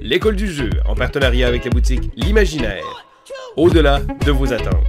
l'école du jeu, en partenariat avec la boutique L'Imaginaire. Au-delà de vos attentes.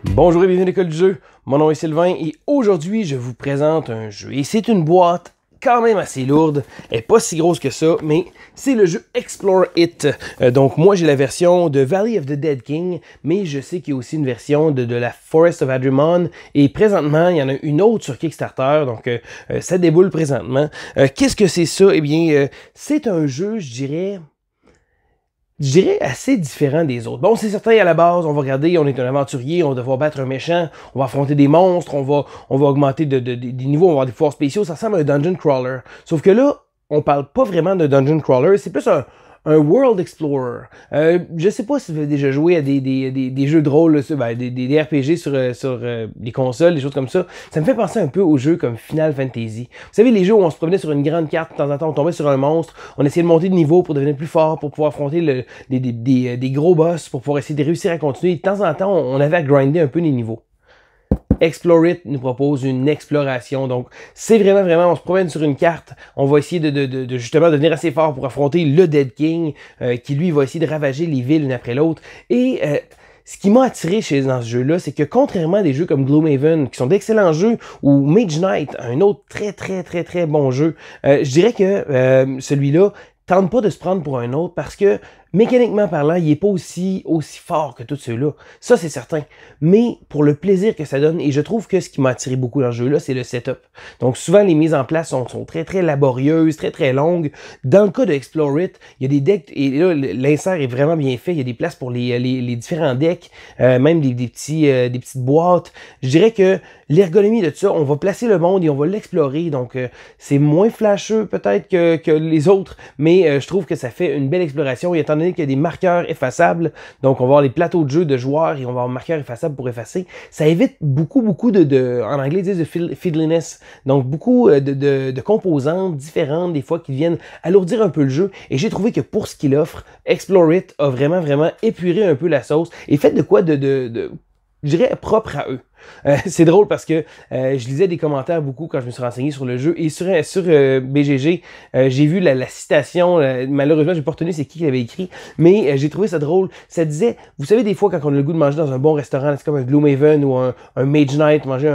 Bonjour et bienvenue à l'école du jeu. Mon nom est Sylvain et aujourd'hui je vous présente un jeu. Et c'est une boîte quand même assez lourde. Elle n'est pas si grosse que ça, mais c'est le jeu Explore It. Donc moi j'ai la version de Valley of the Dead King, mais je sais qu'il y a aussi une version de la Forest of Adremon. Et présentement, il y en a une autre sur Kickstarter, donc ça déboule présentement. Qu'est-ce que c'est ça? Eh bien, c'est un jeu, je dirais assez différent des autres. Bon, c'est certain, à la base, on va regarder, on est un aventurier, on va devoir battre un méchant, on va affronter des monstres, on va augmenter des niveaux, on va avoir des pouvoirs spéciaux, ça ressemble à un dungeon crawler. Sauf que là, on parle pas vraiment de dungeon crawler, c'est plus un World Explorer. Je sais pas si vous avez déjà joué à des jeux de rôle, des RPG sur les consoles, des choses comme ça. Ça me fait penser un peu aux jeux comme Final Fantasy. Vous savez, les jeux où on se promenait sur une grande carte, de temps en temps, on tombait sur un monstre, on essayait de monter de niveau pour devenir plus fort, pour pouvoir affronter des gros boss, pour pouvoir essayer de réussir à continuer. De temps en temps, on avait à grinder un peu les niveaux. Explore It nous propose une exploration. Donc, c'est vraiment, on se promène sur une carte. On va essayer de justement devenir assez fort pour affronter le Dead King, qui lui va essayer de ravager les villes l'une après l'autre. Et ce qui m'a attiré dans ce jeu-là, c'est que contrairement à des jeux comme Gloomhaven, qui sont d'excellents jeux, ou Mage Knight, un autre très bon jeu, je dirais que celui-là tente pas de se prendre pour un autre parce que mécaniquement parlant, il n'est pas aussi fort que tous ceux-là. Ça, c'est certain. Mais pour le plaisir que ça donne, et je trouve que ce qui m'a attiré beaucoup dans ce jeu-là, c'est le setup. Donc souvent, les mises en place sont très laborieuses, très longues. Dans le cas de Explore It, il y a des decks, et là, l'insert est vraiment bien fait. Il y a des places pour les différents decks, même des petites boîtes. Je dirais que l'ergonomie de tout ça, on va placer le monde et on va l'explorer. Donc, c'est moins flasheux peut-être que les autres, mais je trouve que ça fait une belle exploration. Et étant donné qu'il y a des marqueurs effaçables, donc on va avoir les plateaux de jeu de joueurs et on va avoir un marqueur effaçable pour effacer. Ça évite beaucoup en anglais ils disent de fiddliness, donc beaucoup de composantes différentes des fois qui viennent alourdir un peu le jeu. Et j'ai trouvé que pour ce qu'il offre, Explore It a vraiment épuré un peu la sauce et fait de quoi je dirais propre à eux. C'est drôle parce que je lisais des commentaires beaucoup quand je me suis renseigné sur le jeu et sur BGG, j'ai vu la citation, malheureusement j'ai pas retenu c'est qui l'avait écrit, mais j'ai trouvé ça drôle. Ça disait, vous savez des fois quand on a le goût de manger dans un bon restaurant, c'est comme un Gloomhaven ou un Mage Knight, manger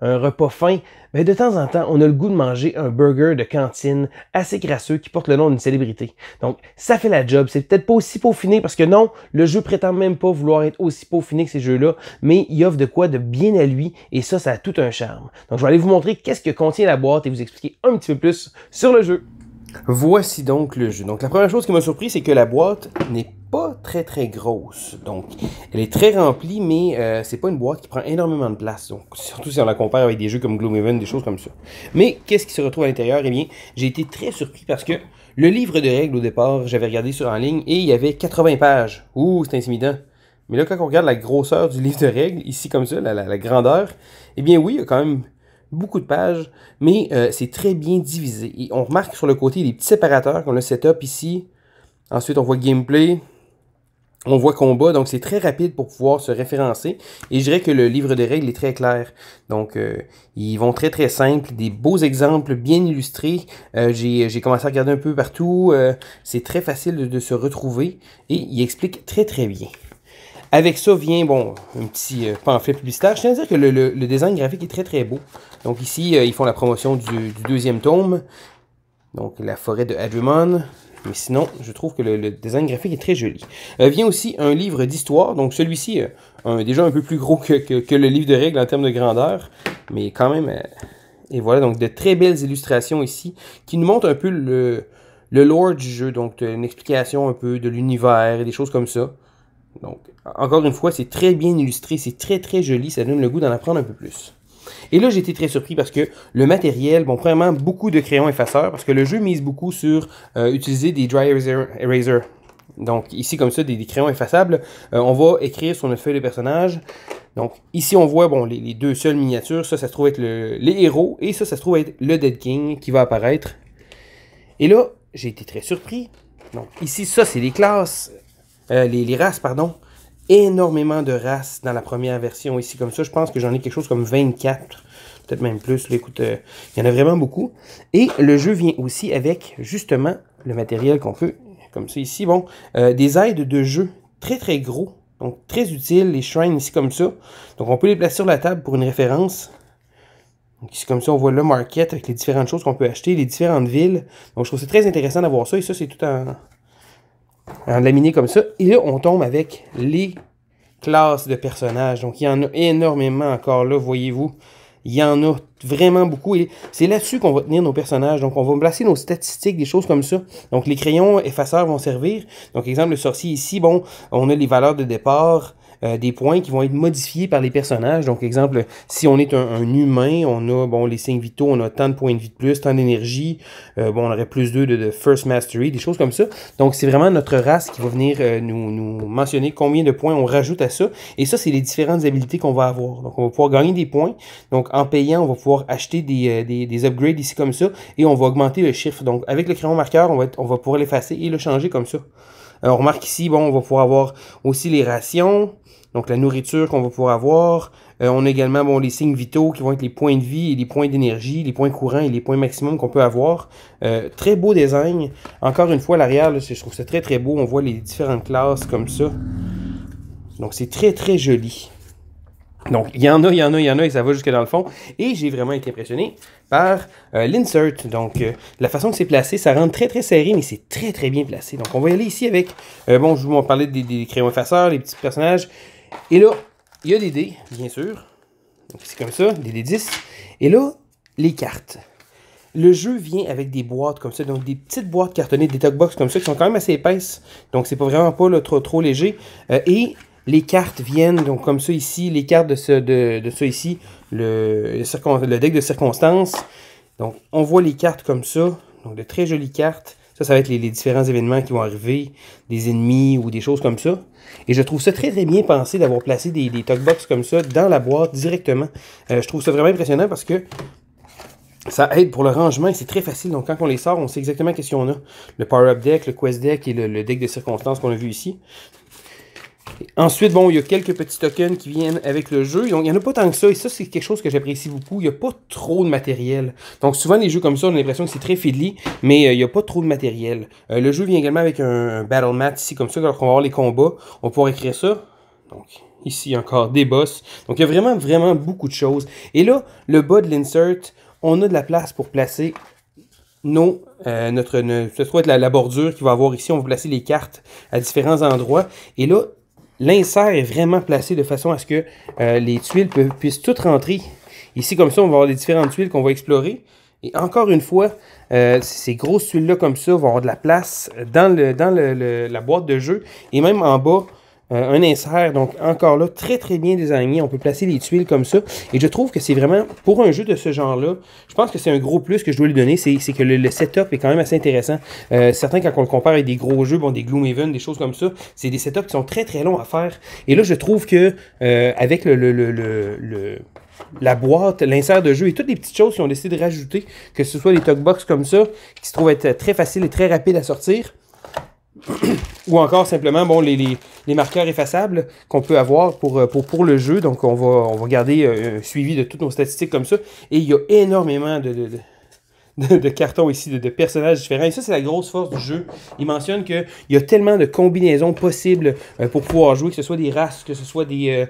un repas fin, ben de temps en temps on a le goût de manger un burger de cantine assez crasseux qui porte le nom d'une célébrité. Donc ça fait la job, c'est peut-être pas aussi peaufiné parce que non, le jeu prétend même pas vouloir être aussi peaufiné que ces jeux-là, mais il offre de quoi de bien à lui, et ça a tout un charme. Donc je vais aller vous montrer qu'est-ce que contient la boîte et vous expliquer un petit peu plus sur le jeu. Voici donc le jeu. Donc la première chose qui m'a surpris, c'est que la boîte n'est pas très grosse. Donc elle est très remplie, mais c'est pas une boîte qui prend énormément de place. Donc surtout si on la compare avec des jeux comme Gloomhaven, des choses comme ça. Mais qu'est-ce qui se retrouve à l'intérieur? Eh bien, j'ai été très surpris parce que le livre de règles au départ, j'avais regardé sur en ligne et il y avait 80 pages. Ouh, c'est intimidant. Mais là, quand on regarde la grosseur du livre de règles, ici comme ça, la grandeur, eh bien oui, il y a quand même beaucoup de pages, mais c'est très bien divisé. Et on remarque sur le côté les petits séparateurs qu'on a setup ici. Ensuite, on voit gameplay, on voit combat, donc c'est très rapide pour pouvoir se référencer. Et je dirais que le livre de règles est très clair. Donc, ils vont très simples, des beaux exemples bien illustrés. J'ai commencé à regarder un peu partout. C'est très facile de se retrouver et il explique très bien. Avec ça vient, bon, un petit pamphlet publicitaire. Je tiens à dire que le design graphique est très beau. Donc ici, ils font la promotion du deuxième tome. Donc la forêt de Adremon. Mais sinon, je trouve que le design graphique est très joli. Vient aussi un livre d'histoire. Donc celui-ci, déjà un peu plus gros que le livre de règles en termes de grandeur. Mais quand même, et voilà, donc de très belles illustrations ici qui nous montrent un peu le lore du jeu. Donc une explication un peu de l'univers et des choses comme ça. Donc, encore une fois, c'est très bien illustré, c'est très joli, ça donne le goût d'en apprendre un peu plus. Et là, j'ai été très surpris parce que le matériel, bon, premièrement, beaucoup de crayons effaceurs, parce que le jeu mise beaucoup sur utiliser des dry eraser. Donc, ici, comme ça, des crayons effaçables, on va écrire sur notre feuille de personnage. Donc, ici, on voit, bon, les deux seules miniatures, ça se trouve être les héros, et ça se trouve être le Dead King qui va apparaître. Et là, j'ai été très surpris. Donc, ici, ça, c'est les classes. Les races, pardon. énormément de races dans la première version ici comme ça. Je pense que j'en ai quelque chose comme 24, peut-être même plus. Là, écoute, il y en a vraiment beaucoup. Et le jeu vient aussi avec justement le matériel qu'on peut, comme ça ici, bon, des aides de jeu très très gros. Donc très utile, les shrines ici comme ça. Donc on peut les placer sur la table pour une référence. Donc ici comme ça, on voit le market avec les différentes choses qu'on peut acheter, les différentes villes. Donc je trouve c'est très intéressant d'avoir ça. Et ça, c'est tout en laminé comme ça. Et là, on tombe avec les classes de personnages. Donc il y en a énormément encore là, voyez-vous. Il y en a vraiment beaucoup et c'est là-dessus qu'on va tenir nos personnages. Donc, on va placer nos statistiques, des choses comme ça. Donc, les crayons effaceurs vont servir. Donc, exemple, le sorcier ici, bon, on a les valeurs de départ, des points qui vont être modifiés par les personnages. Donc, exemple, si on est un humain, on a, bon, les signes vitaux, on a tant de points de vie de plus, tant d'énergie. Bon, on aurait plus 2 de First Mastery, des choses comme ça. Donc, c'est vraiment notre race qui va venir nous mentionner combien de points on rajoute à ça. Et ça, c'est les différentes habilités qu'on va avoir. Donc, on va pouvoir gagner des points. Donc, en payant, on va pouvoir acheter des upgrades ici comme ça. Et on va augmenter le chiffre. Donc, avec le crayon marqueur, on va pouvoir l'effacer et le changer comme ça. Alors, on remarque ici, bon, on va pouvoir avoir aussi les rations. Donc, la nourriture qu'on va pouvoir avoir. On a également, bon, les signes vitaux qui vont être les points de vie et les points d'énergie, les points courants et les points maximum qu'on peut avoir. Très beau design. Encore une fois, l'arrière, je trouve ça très, très beau. On voit les différentes classes comme ça. Donc, c'est très, très joli. Donc, il y en a et ça va jusque dans le fond. Et j'ai vraiment été impressionné par l'insert. Donc, la façon que c'est placé, ça rentre très, très serré, mais c'est très, très bien placé. Donc, on va y aller ici avec, bon, je vous parlais des crayons effaceurs, les petits personnages. Et là, il y a des dés, bien sûr. Donc, c'est comme ça, des dés 10. Et là, les cartes. Le jeu vient avec des boîtes comme ça, donc des petites boîtes cartonnées, des talk box comme ça, qui sont quand même assez épaisses. Donc, c'est pas vraiment pas là, trop léger. Et les cartes viennent, donc comme ça ici, les cartes de ça ici, le deck de circonstances. Donc, on voit les cartes comme ça, donc de très jolies cartes. Ça va être les différents événements qui vont arriver, des ennemis ou des choses comme ça. Et je trouve ça très très bien pensé d'avoir placé des talkbox comme ça dans la boîte directement. Je trouve ça vraiment impressionnant parce que ça aide pour le rangement et c'est très facile. Donc quand on les sort, on sait exactement qu'est-ce qu'on a. Le power-up deck, le quest deck et le deck de circonstances qu'on a vu ici. Et ensuite, bon, il y a quelques petits tokens qui viennent avec le jeu. Donc, il n'y en a pas tant que ça. Et ça, c'est quelque chose que j'apprécie beaucoup. Il n'y a pas trop de matériel. Donc, souvent, les jeux comme ça, on a l'impression que c'est très fiddly, mais il n'y a pas trop de matériel. Le jeu vient également avec un battle mat ici, comme ça. Alors qu'on va avoir les combats, on va pouvoir écrire ça. Donc, ici, encore des boss. Donc, il y a vraiment, vraiment beaucoup de choses. Et là, le bas de l'insert, on a de la place pour placer ce soit la bordure qu'il va avoir ici. On va placer les cartes à différents endroits. Et là, l'insert est vraiment placé de façon à ce que les tuiles puissent toutes rentrer. Ici, comme ça, on va avoir les différentes tuiles qu'on va explorer. Et encore une fois, ces grosses tuiles-là comme ça vont avoir de la place dans la boîte de jeu. Et même en bas, un insert, donc encore là, très très bien designé. On peut placer les tuiles comme ça. Et je trouve que c'est vraiment, pour un jeu de ce genre-là, je pense que c'est un gros plus que je dois lui donner, c'est que le setup est quand même assez intéressant. Certains, quand on le compare avec des gros jeux, bon, des Gloomhaven, des choses comme ça, c'est des setups qui sont très très longs à faire. Et là, je trouve que avec la boîte, l'insert de jeu et toutes les petites choses qu'ils ont décidé de rajouter, que ce soit les talkbox comme ça, qui se trouvent être très faciles et très rapides à sortir, ou encore simplement bon les marqueurs effaçables qu'on peut avoir pour le jeu. Donc on va garder un suivi de toutes nos statistiques comme ça. Et il y a énormément de cartons ici, de personnages différents. Et ça, c'est la grosse force du jeu. Il mentionne qu'il y a tellement de combinaisons possibles pour pouvoir jouer, que ce soit des races, que ce soit des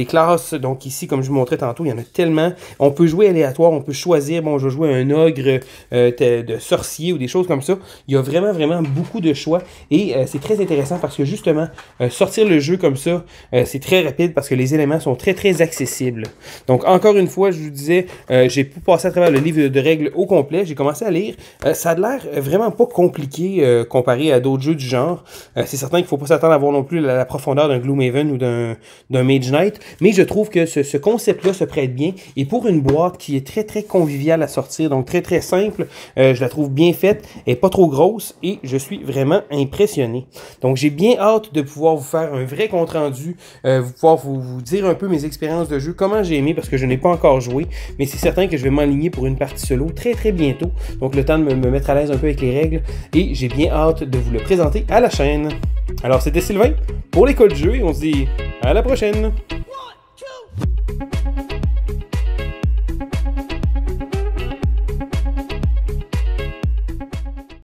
classes. Donc ici, comme je vous montrais tantôt, il y en a tellement. On peut jouer aléatoire, on peut choisir, bon, je vais jouer un ogre de sorcier ou des choses comme ça. Il y a vraiment, vraiment beaucoup de choix. Et c'est très intéressant parce que justement, sortir le jeu comme ça, c'est très rapide parce que les éléments sont très, très accessibles. Donc encore une fois, je vous disais, j'ai pu passer à travers le livre de règles au complet. J'ai commencé à lire. Ça a l'air vraiment pas compliqué comparé à d'autres jeux du genre. C'est certain qu'il ne faut pas s'attendre à voir non plus la profondeur d'un Gloomhaven ou d'un Mage Knight. Mais je trouve que ce concept-là se prête bien. Et pour une boîte qui est très très conviviale à sortir, donc très très simple, je la trouve bien faite. Elle n'est pas trop grosse et je suis vraiment impressionné. Donc j'ai bien hâte de pouvoir vous faire un vrai compte-rendu, pouvoir vous dire un peu mes expériences de jeu, comment j'ai aimé parce que je n'ai pas encore joué. Mais c'est certain que je vais m'aligner pour une partie solo très très bientôt. bientôt. Donc le temps de me mettre à l'aise un peu avec les règles. Et j'ai bien hâte de vous le présenter à la chaîne. Alors c'était Sylvain pour l'école du jeu et on se dit à la prochaine!